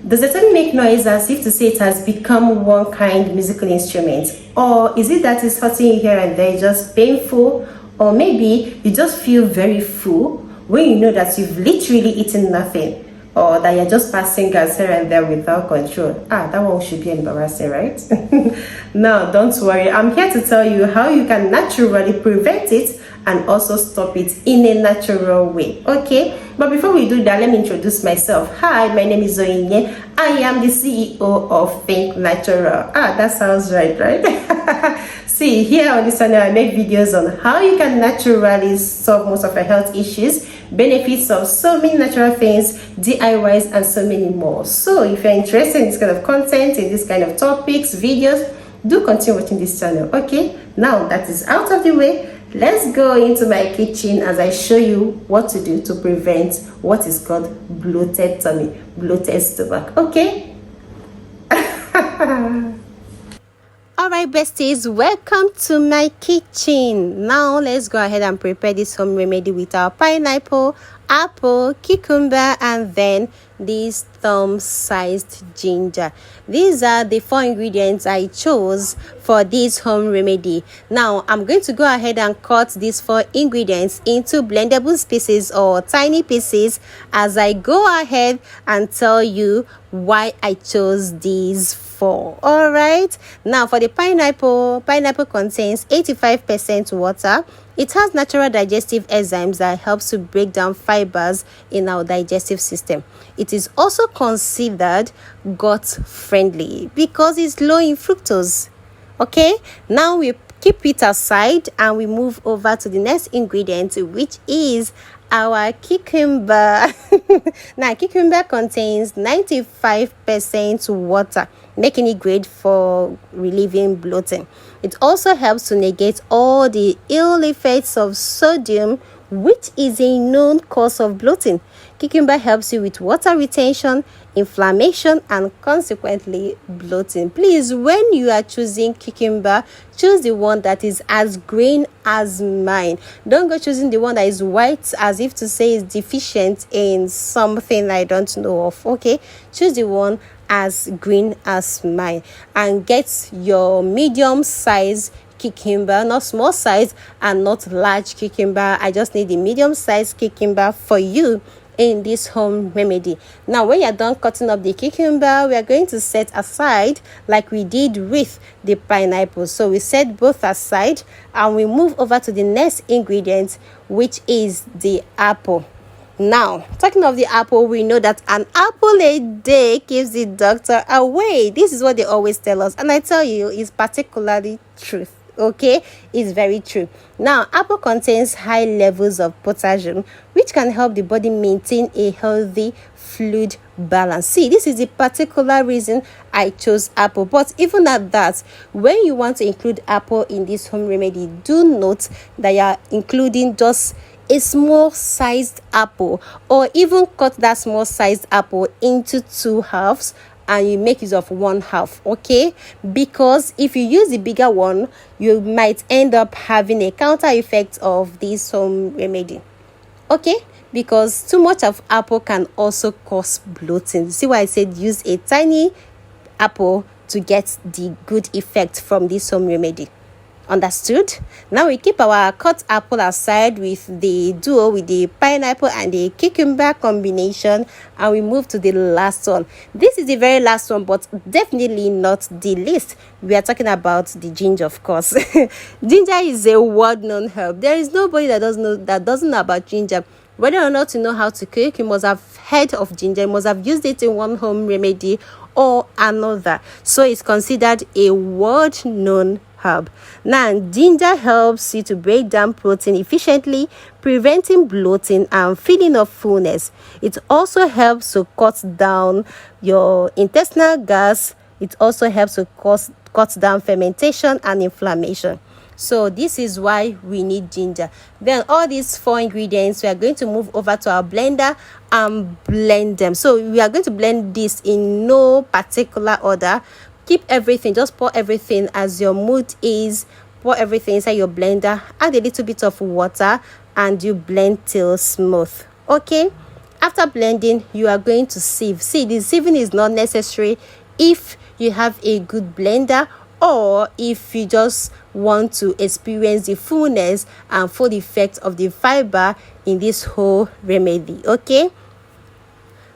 Does the tummy make noise as if to say it has become one kind musical instrument? Or is it that it's hurting you here and there, just painful? Or maybe you just feel very full when you know that you've literally eaten nothing, or that you're just passing gas here and there without control. That one should be embarrassing, right? No, don't worry. I'm here to tell you how you can naturally prevent it and also stop it in a natural way. Okay, but before we do that, let me introduce myself. Hi, my name is Zoinye. I am the CEO of Think Natural. That sounds right? See, here on this channel I make videos on how you can naturally solve most of your health issues, benefits of so many natural things, DIYs, and so many more. So if you're interested in this kind of content, in this kind of topics, videos, do continue watching this channel. Okay, now that is out of the way, let's go into my kitchen as I show you what to do to prevent what is called bloated tummy, bloated stomach. Okay. Alright besties, welcome to my kitchen. Now let's go ahead and prepare this home remedy with our pineapple, apple, cucumber, and then this thumb-sized ginger. These are the 4 ingredients I chose for this home remedy. Now I'm going to go ahead and cut these 4 ingredients into blendable pieces or tiny pieces as I go ahead and tell you why I chose these 4. All right, now for the pineapple contains 85% water. It has natural digestive enzymes that helps to break down fibers in our digestive system. It is also considered gut friendly because it's low in fructose. Okay, now we keep it aside and we move over to the next ingredient, which is our cucumber. Now cucumber contains 95% water, making it great for relieving bloating. It also helps to negate all the ill effects of sodium, which is a known cause of bloating. Cucumber helps you with water retention, inflammation, and consequently bloating. Please, when you are choosing cucumber, choose the one that is as green as mine. Don't go choosing the one that is white as if to say it's deficient in something I don't know of. Okay, choose the one as green as mine and get your medium size cucumber, not small size and not large cucumber. I just need the medium size cucumber for you in this home remedy. Now when you're done cutting up the cucumber, we are going to set aside like we did with the pineapple. So we set both aside and we move over to the next ingredient, which is the apple. Now, talking of the apple, we know that an apple a day keeps the doctor away. This is what they always tell us, and I tell you, it's particularly true. Okay, it's very true. Now, apple contains high levels of potassium, which can help the body maintain a healthy fluid balance. See, this is the particular reason I chose apple. But even at that, when you want to include apple in this home remedy, do note that you are including just a small sized apple, or even cut that small sized apple into 2 halves and you make use of 1 half. Okay, because if you use the bigger one, you might end up having a counter effect of this home remedy. Okay, because too much of apple can also cause bloating. See why I said use a tiny apple to get the good effect from this home remedy. Understood? Now we keep our cut apple aside with the duo with the pineapple and the cucumber combination, and we move to the last one. This is the very last one, but definitely not the least. We are talking about the ginger, of course. Ginger is a world-known herb. There is nobody that doesn't know about ginger. Whether or not you know how to cook, you must have heard of ginger. You must have used it in one home remedy or another. So it's considered a world-known herb. Now, ginger helps you to break down protein efficiently, preventing bloating and feeling of fullness. It also helps to cut down your intestinal gas. It also helps to cut down fermentation and inflammation. So this is why we need ginger. Then all these 4 ingredients, we are going to move over to our blender and blend them. So we are going to blend this in no particular order. Keep everything, just pour everything as your mood is. Pour everything inside your blender, add a little bit of water, and you blend till smooth. Okay, After blending, you are going to sieve. See, the sieving is not necessary if you have a good blender, or if you just want to experience the fullness and full effect of the fiber in this whole remedy. Okay,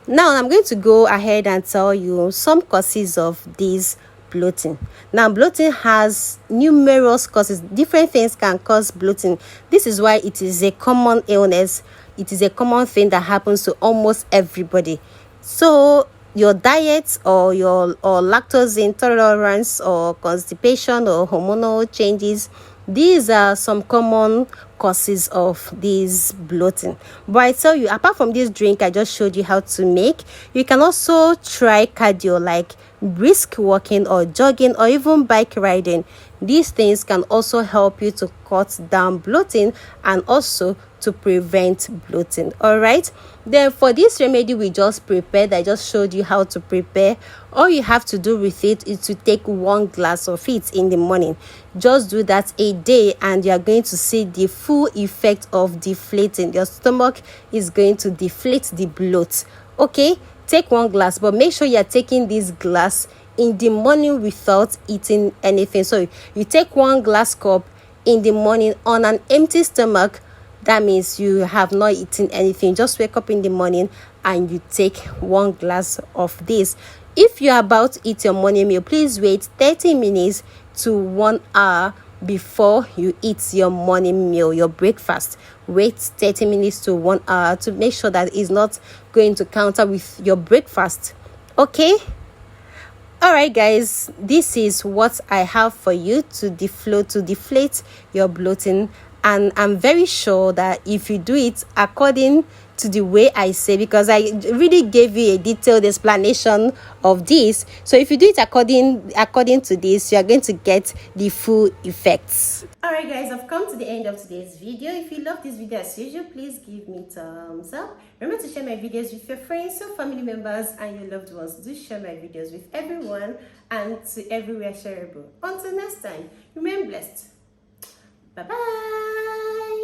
now I'm going to go ahead and tell you some causes of this bloating. Now, bloating has numerous causes. Different things can cause bloating. This is why it is a common illness. It is a common thing that happens to almost everybody. So your diet, or lactose intolerance, or constipation, or hormonal changes, these are some common causes of this bloating. But I tell you, apart from this drink I just showed you how to make, you can also try cardio, like brisk walking or jogging or even bike riding. These things can also help you to cut down bloating and also to prevent bloating. All right, then for this remedy we just prepared, I just showed you how to prepare. All you have to do with it is to take 1 glass of it in the morning. Just do that a day and you are going to see the full effect of deflating. Your stomach is going to deflate the bloat. Okay, take 1 glass, but make sure you are taking this glass in the morning without eating anything. So you take 1 glass cup in the morning on an empty stomach. That means you have not eaten anything. Just wake up in the morning and you take 1 glass of this. If you're about to eat your morning meal, please wait 30 minutes to 1 hour before you eat your morning meal, your breakfast. Wait 30 minutes to 1 hour to make sure that it's not going to counter with your breakfast. Okay, all right guys, this is what I have for you to deflate your bloating. And I'm very sure that if you do it according to the way I say, because I really gave you a detailed explanation of this, so if you do it according to this, you are going to get the full effects. All right guys, I've come to the end of today's video. If you love this video as usual, please give me thumbs up. Remember to share my videos with your friends, your family members, and your loved ones. Do share my videos with everyone and to everywhere shareable. Until next time, remain blessed. Bye bye.